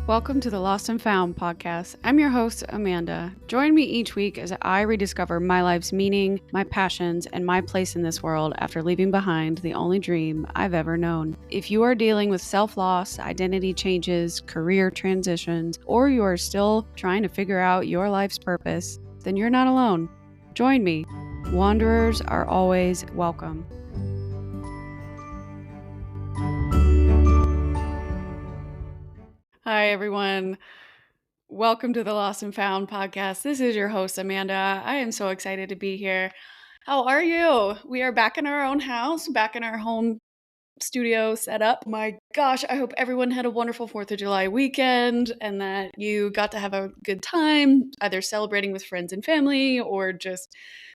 Welcome to the Lost and Found podcast. I'm your host, Amanda. Join me each week as I rediscover my life's meaning, my passions, and my place in this world after leaving behind the only dream I've ever known. If you are dealing with self-loss, identity changes, career transitions, or you are still trying to figure out your life's purpose, then you're not alone. Join me. Wanderers are always welcome. Hi, everyone. Welcome to the Lost and Found podcast. This is your host, Amanda. I am so excited to be here. How are you? We are back in our own house, back in our home studio setup. My gosh, I hope everyone had a wonderful 4th of July weekend and that you got to have a good time, either celebrating with friends and family or just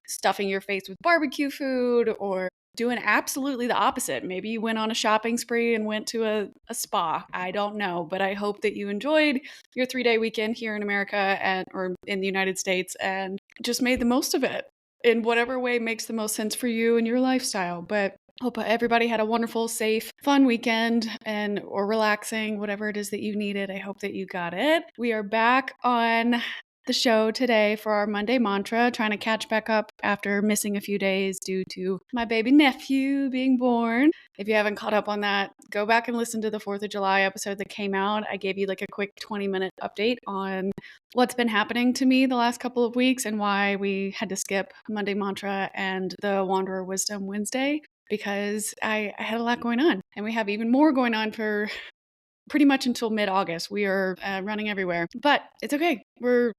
stuffing your face with barbecue food or doing absolutely the opposite. Maybe you went on a shopping spree and went to a spa. I don't know, but I hope that you enjoyed your 3-day weekend here in America or in the United States and just made the most of it in whatever way makes the most sense for you and your lifestyle. But hope everybody had a wonderful, safe, fun weekend or relaxing, whatever it is that you needed. I hope that you got it. We are back on the show today for our Monday mantra, trying to catch back up after missing a few days due to my baby nephew being born. If you haven't caught up on that, go back and listen to the 4th of July episode that came out. I gave you like a quick 20-minute update on what's been happening to me the last couple of weeks and why we had to skip Monday mantra and the Wanderer Wisdom Wednesday, because I had a lot going on. And we have even more going on for pretty much until mid-August. We are running everywhere. But it's okay.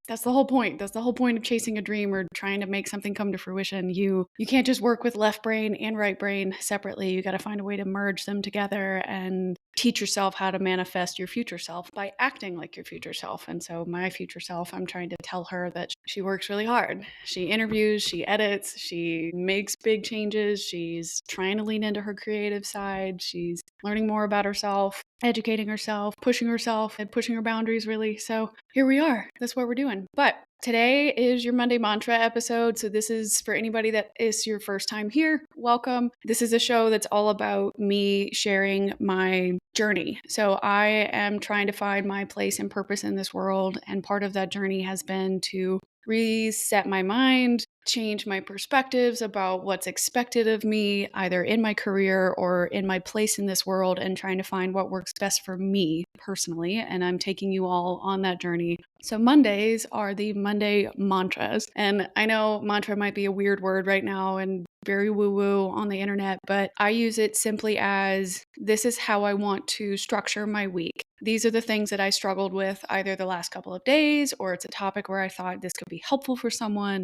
That's the whole point. That's the whole point of chasing a dream or trying to make something come to fruition. You can't just work with left brain and right brain separately. You got to find a way to merge them together and teach yourself how to manifest your future self by acting like your future self. And so my future self, I'm trying to tell her that she works really hard. She interviews, she edits, she makes big changes. She's trying to lean into her creative side. She's learning more about herself, educating herself, pushing herself, and pushing her boundaries, really. So here we are. That's what we're doing. But today is your Monday Mantra episode. So this is for anybody that is your first time here. Welcome. This is a show that's all about me sharing my journey. So I am trying to find my place and purpose in this world. And part of that journey has been to reset my mind, change my perspectives about what's expected of me, either in my career or in my place in this world, and trying to find what works best for me personally. And I'm taking you all on that journey. So Mondays are the Monday mantras. And I know mantra might be a weird word right now and very woo-woo on the internet, but I use it simply as this is how I want to structure my week. These are the things that I struggled with either the last couple of days, or it's a topic where I thought this could be helpful for someone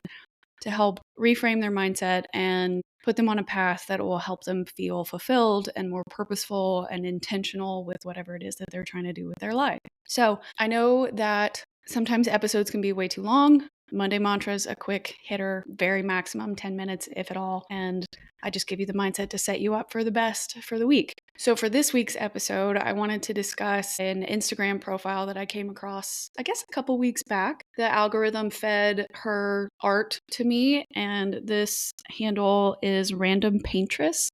to help reframe their mindset and put them on a path that will help them feel fulfilled and more purposeful and intentional with whatever it is that they're trying to do with their life. So I know that sometimes episodes can be way too long. Monday Mantra's a quick hitter, very maximum 10 minutes, if at all. And I just give you the mindset to set you up for the best for the week. So for this week's episode, I wanted to discuss an Instagram profile that I came across, I guess, a couple weeks back. The algorithm fed her art to me, and this handle is Random Paintress.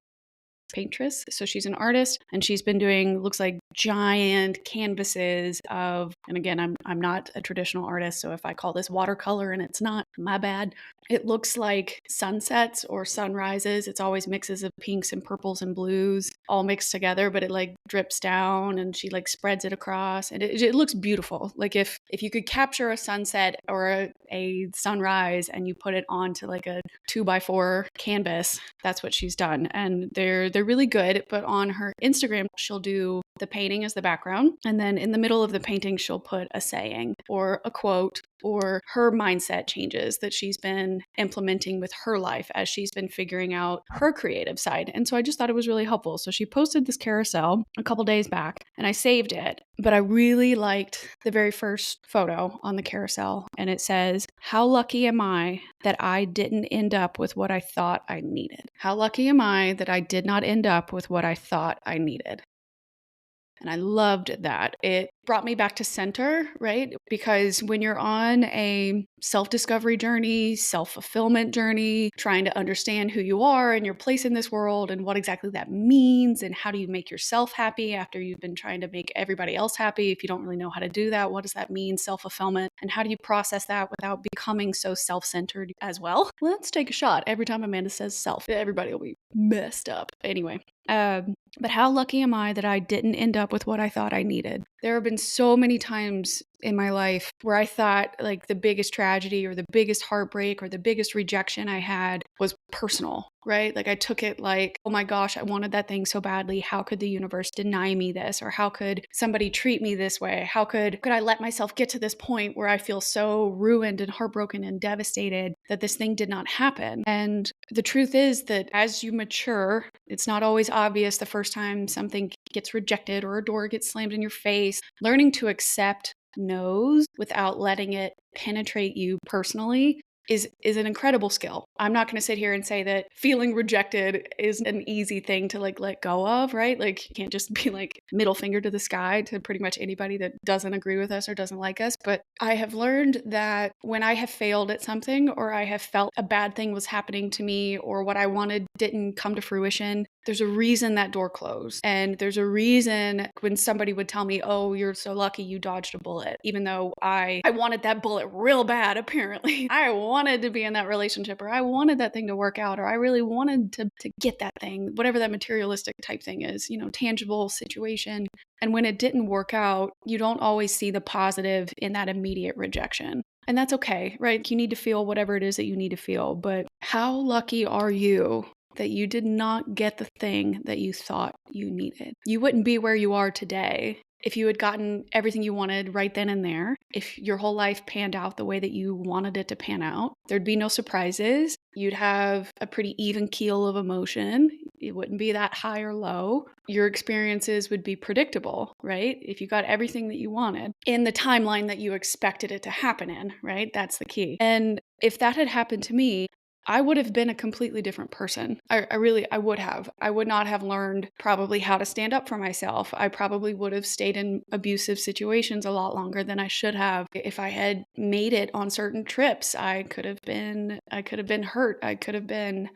So she's an artist, and she's been doing, looks like, giant canvases of, and again, I'm not a traditional artist, so if I call this watercolor and it's not, my bad. It looks like sunsets or sunrises. It's always mixes of pinks and purples and blues all mixed together, but it like drips down and she like spreads it across, and it looks beautiful. Like if you could capture a sunset or a sunrise and you put it onto like a 2x4 canvas, that's what she's done. And they're really good. But on her Instagram, she'll do the painting as the background, and then in the middle of the painting, she'll put a saying or a quote or her mindset changes that she's been implementing with her life as she's been figuring out her creative side. And so I just thought it was really helpful. So she posted this carousel a couple days back and I saved it, but I really liked the very first photo on the carousel. And it says, "How lucky am I that I didn't end up with what I thought I needed? How lucky am I that I did not end up with what I thought I needed?" And I loved that. It brought me back to center, right? Because when you're on a self-discovery journey, self-fulfillment journey, trying to understand who you are and your place in this world and what exactly that means and how do you make yourself happy after you've been trying to make everybody else happy, if you don't really know how to do that, what does that mean, self-fulfillment? And how do you process that without becoming so self-centered as well? Let's take a shot. Every time Amanda says self, everybody will be messed up. Anyway, but how lucky am I that I didn't end up with what I thought I needed? There have been so many times in my life where I thought like the biggest tragedy or the biggest heartbreak or the biggest rejection I had was personal, right? Like I took it like, oh my gosh, I wanted that thing so badly. How could the universe deny me this? Or how could somebody treat me this way? How could I let myself get to this point where I feel so ruined and heartbroken and devastated that this thing did not happen? And the truth is that as you mature, it's not always obvious the first time something gets rejected or a door gets slammed in your face. Learning to accept no's without letting it penetrate you personally is an incredible skill. I'm not going to sit here and say that feeling rejected is an easy thing to like let go of, right? Like you can't just be like middle finger to the sky to pretty much anybody that doesn't agree with us or doesn't like us. But I have learned that when I have failed at something or I have felt a bad thing was happening to me or what I wanted didn't come to fruition, there's a reason that door closed. And there's a reason when somebody would tell me, oh, you're so lucky you dodged a bullet, even though I wanted that bullet real bad, apparently. I wanted to be in that relationship or I wanted that thing to work out or I really wanted to get that thing, whatever that materialistic type thing is, tangible situation. And when it didn't work out, you don't always see the positive in that immediate rejection. And that's okay, right? You need to feel whatever it is that you need to feel. But how lucky are you that you did not get the thing that you thought you needed? You wouldn't be where you are today if you had gotten everything you wanted right then and there. If your whole life panned out the way that you wanted it to pan out, there'd be no surprises. You'd have a pretty even keel of emotion. It wouldn't be that high or low. Your experiences would be predictable, right? If you got everything that you wanted in the timeline that you expected it to happen in, right? That's the key. And if that had happened to me, I would have been a completely different person. I would have. I would not have learned probably how to stand up for myself. I probably would have stayed in abusive situations a lot longer than I should have. If I had made it on certain trips, I could have been hurt. I could have been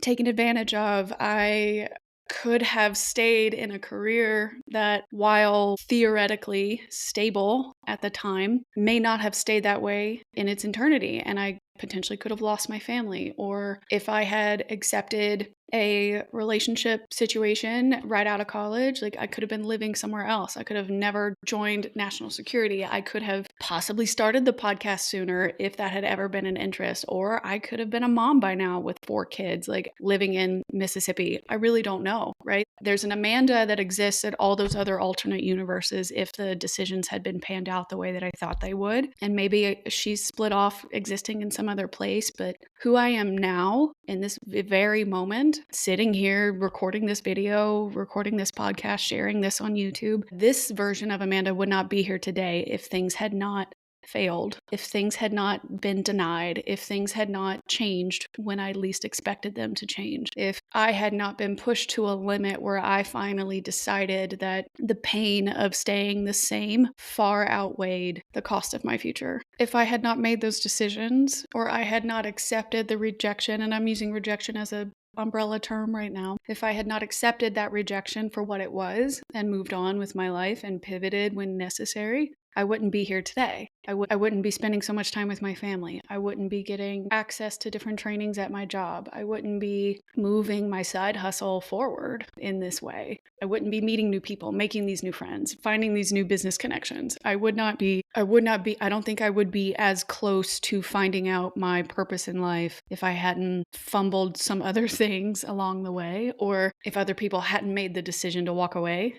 taken advantage of. I could have stayed in a career that, while theoretically stable at the time, may not have stayed that way in its eternity. And I potentially could have lost my family. Or if I had accepted a relationship situation right out of college, like I could have been living somewhere else. I could have never joined national security. I could have possibly started the podcast sooner if that had ever been an interest. Or I could have been a mom by now with 4 kids, like living in Mississippi. I really don't know, right? There's an Amanda that exists at all those other alternate universes if the decisions had been panned out the way that I thought they would. And maybe she's split off existing in some other place. But who I am now in this very moment, sitting here recording this video, recording this podcast, sharing this on YouTube, this version of Amanda would not be here today if things had not failed, if things had not been denied, if things had not changed when I least expected them to change, if I had not been pushed to a limit where I finally decided that the pain of staying the same far outweighed the cost of my future. If I had not made those decisions, or I had not accepted the rejection, and I'm using rejection as a umbrella term right now. If I had not accepted that rejection for what it was and moved on with my life and pivoted when necessary, I wouldn't be here today. I wouldn't be spending so much time with my family. I wouldn't be getting access to different trainings at my job. I wouldn't be moving my side hustle forward in this way. I wouldn't be meeting new people, making these new friends, finding these new business connections. I don't think I would be as close to finding out my purpose in life if I hadn't fumbled some other things along the way, or if other people hadn't made the decision to walk away,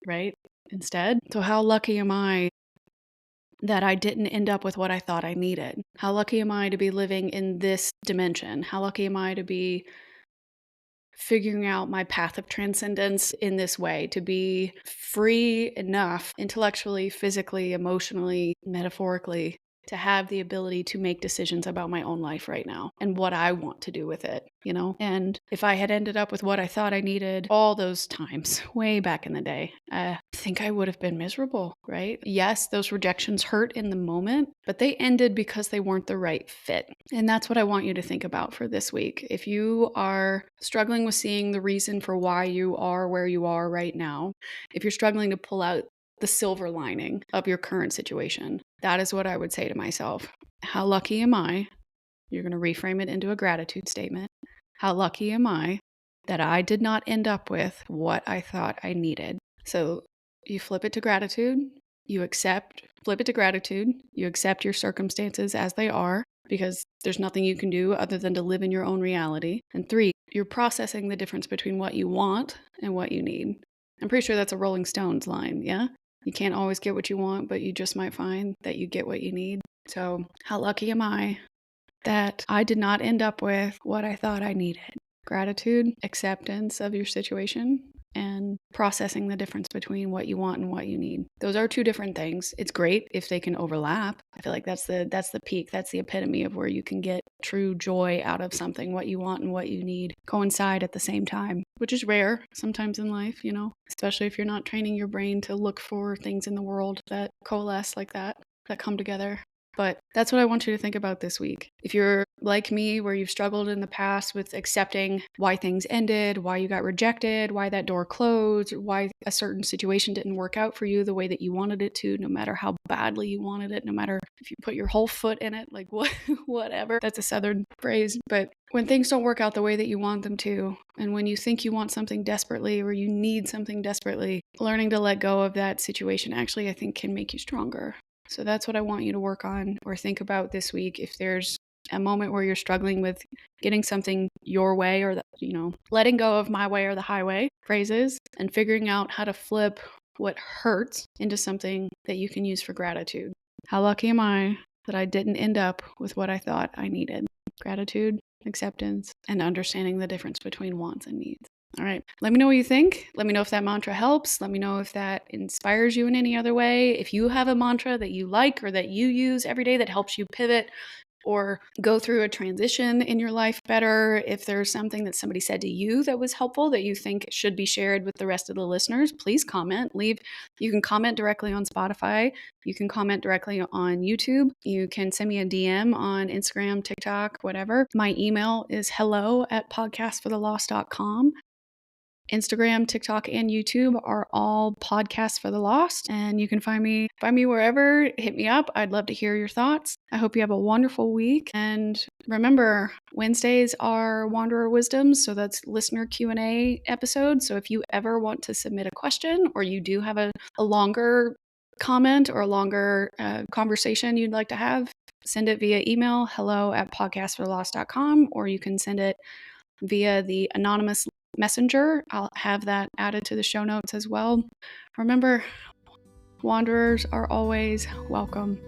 right? Instead. So how lucky am I that I didn't end up with what I thought I needed? How lucky am I to be living in this dimension? How lucky am I to be figuring out my path of transcendence in this way, to be free enough intellectually, physically, emotionally, metaphorically, to have the ability to make decisions about my own life right now and what I want to do with it, And if I had ended up with what I thought I needed all those times way back in the day, I think I would have been miserable, right? Yes, those rejections hurt in the moment, but they ended because they weren't the right fit. And that's what I want you to think about for this week. If you are struggling with seeing the reason for why you are where you are right now, if you're struggling to pull out the silver lining of your current situation, that is what I would say to myself. How lucky am I? You're going to reframe it into a gratitude statement. How lucky am I that I did not end up with what I thought I needed? So you flip it to gratitude, flip it to gratitude, you accept your circumstances as they are because there's nothing you can do other than to live in your own reality. And 3, you're processing the difference between what you want and what you need. I'm pretty sure that's a Rolling Stones line, yeah? You can't always get what you want, but you just might find that you get what you need. So how lucky am I that I did not end up with what I thought I needed? Gratitude, acceptance of your situation, and processing the difference between what you want and what you need. Those are 2 different things. It's great if they can overlap. I feel like that's the peak, that's the epitome of where you can get true joy out of something. What you want and what you need coincide at the same time, which is rare sometimes in life, especially if you're not training your brain to look for things in the world that coalesce like that come together. But that's what I want you to think about this week. If you're like me, where you've struggled in the past with accepting why things ended, why you got rejected, why that door closed, why a certain situation didn't work out for you the way that you wanted it to, no matter how badly you wanted it, no matter if you put your whole foot in it, like whatever. That's a Southern phrase. But when things don't work out the way that you want them to, and when you think you want something desperately or you need something desperately, learning to let go of that situation actually, I think, can make you stronger. So that's what I want you to work on or think about this week. If there's a moment where you're struggling with getting something your way or, letting go of my way or the highway phrases and figuring out how to flip what hurts into something that you can use for gratitude. How lucky am I that I didn't end up with what I thought I needed? Gratitude, acceptance, and understanding the difference between wants and needs. All right. Let me know what you think. Let me know if that mantra helps. Let me know if that inspires you in any other way. If you have a mantra that you like or that you use every day that helps you pivot or go through a transition in your life better, if there's something that somebody said to you that was helpful that you think should be shared with the rest of the listeners, please comment. You can comment directly on Spotify. You can comment directly on YouTube. You can send me a DM on Instagram, TikTok, whatever. My email is hello@podcastforthelost.com. Instagram, TikTok, and YouTube are all Podcasts for the Lost, and you can find me wherever. Hit me up. I'd love to hear your thoughts. I hope you have a wonderful week, and remember, Wednesdays are Wanderer Wisdoms, so that's listener Q&A episodes. So if you ever want to submit a question or you do have a longer comment or a longer conversation you'd like to have, send it via email, hello@podcastforthelost.com, or you can send it via the anonymous messenger. I'll have that added to the show notes as well. Remember, wanderers are always welcome.